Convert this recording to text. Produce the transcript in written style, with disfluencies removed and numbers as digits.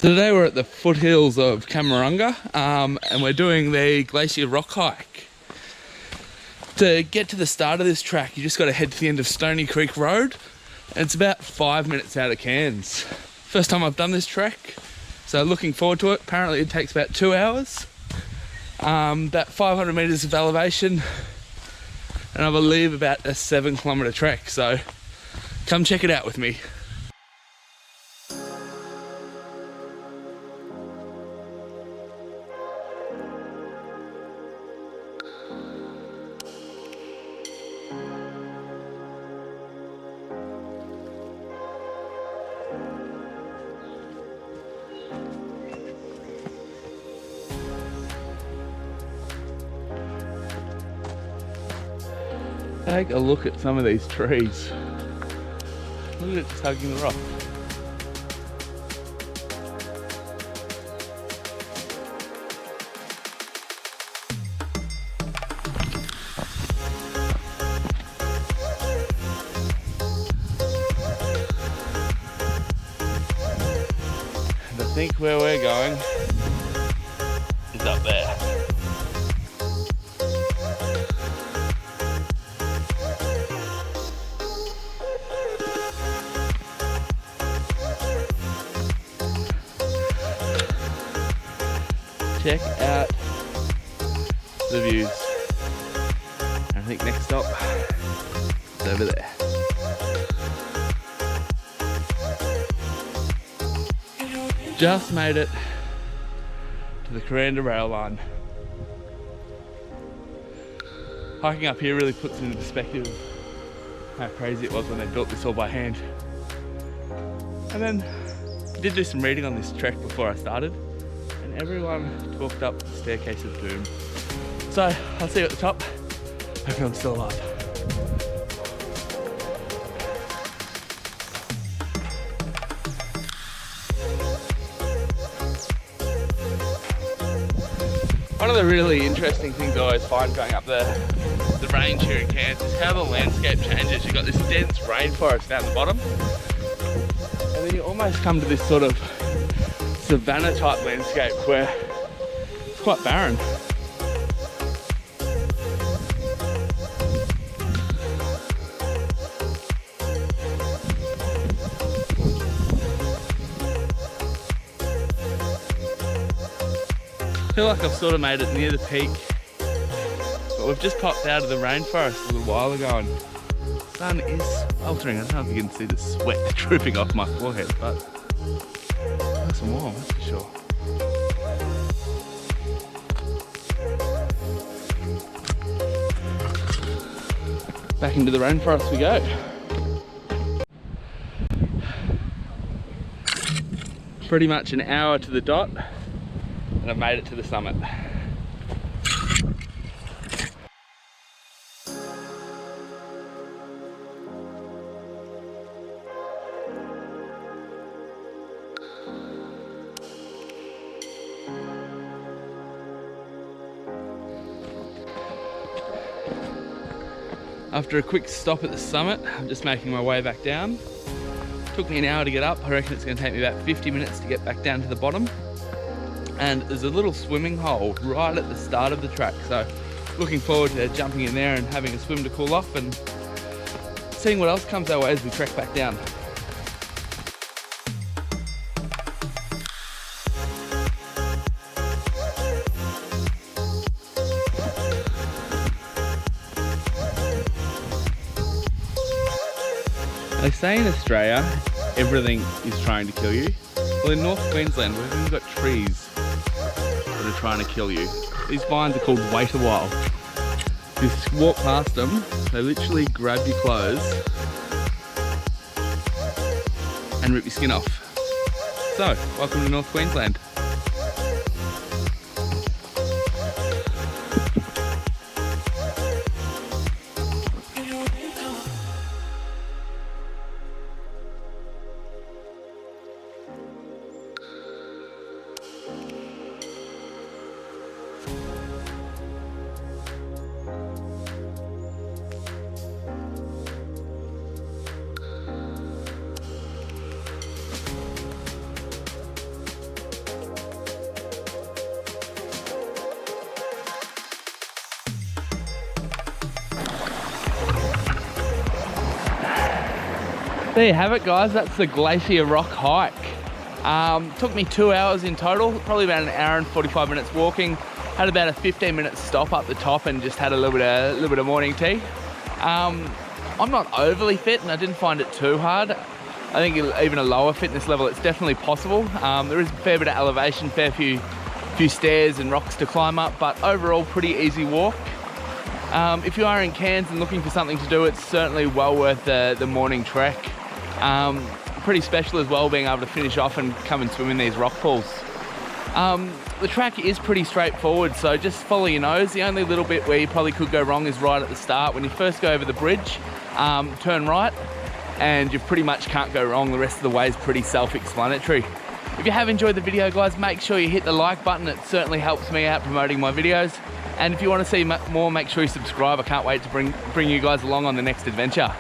So today we're at the foothills of Kamerunga and we're doing the Glacier Rock hike. To get to the start of this track, you just got to head to the end of Stoney Creek Rd, and it's about 5 minutes out of Cairns. First time I've done this trek, so looking forward to it. Apparently it takes about 2 hours, about 500 meters of elevation, and I believe about a 7-kilometer trek, so come check it out with me. Take a look at some of these trees. Look at it just hugging the rock. And I think where we're going is up there. Check out the views. I think next stop is over there. Just made it to the Kamerunga rail line. Hiking up here really puts into perspective how crazy it was when they built this all by hand. And then I did do some reading on this trek before I started. Everyone talked up the staircase of doom. So I'll see you at the top. Hope I'm still alive. One of the really interesting things I always find going up the range here in Cairns is how the landscape changes. You've got this dense rainforest down the bottom, and then you almost come to this sort of savanna type landscape where it's quite barren. I feel like I've sort of made it near the peak, but we've just popped out of the rainforest a little while ago and the sun is sweltering. I don't know if you can see the sweat dripping off my forehead, but nice and warm, that's for sure. Back into the rainforest we go. Pretty much an hour to the dot, and I've made it to the summit. After a quick stop at the summit, I'm just making my way back down. Took me an hour to get up. I reckon it's going to take me about 50 minutes to get back down to the bottom. And there's a little swimming hole right at the start of the track, so looking forward to jumping in there and having a swim to cool off and seeing what else comes our way as we trek back down. They say in Australia, everything is trying to kill you. Well, in North Queensland, we've even got trees that are trying to kill you. These vines are called wait a while. You walk past them, they literally grab your clothes and rip your skin off. So, welcome to North Queensland. There you have it, guys. That's the Glacier Rock hike. Took me 2 hours in total, probably about an hour and 45 minutes walking. Had about a 15-minute stop up the top and just had a little bit of morning tea. I'm not overly fit and I didn't find it too hard. I think even a lower fitness level, it's definitely possible. There is a fair bit of elevation, fair few stairs and rocks to climb up, but overall pretty easy walk. If you are in Cairns and looking for something to do, it's certainly well worth the morning trek. Pretty special as well, being able to finish off and come and swim in these rock pools. The track is pretty straightforward, so just follow your nose. The only little bit where you probably could go wrong is right at the start. When you first go over the bridge, turn right, and you pretty much can't go wrong. The rest of the way is pretty self-explanatory. If you have enjoyed the video, guys, make sure you hit the like button. It certainly helps me out promoting my videos. And if you want to see more, make sure you subscribe. I can't wait to bring you guys along on the next adventure.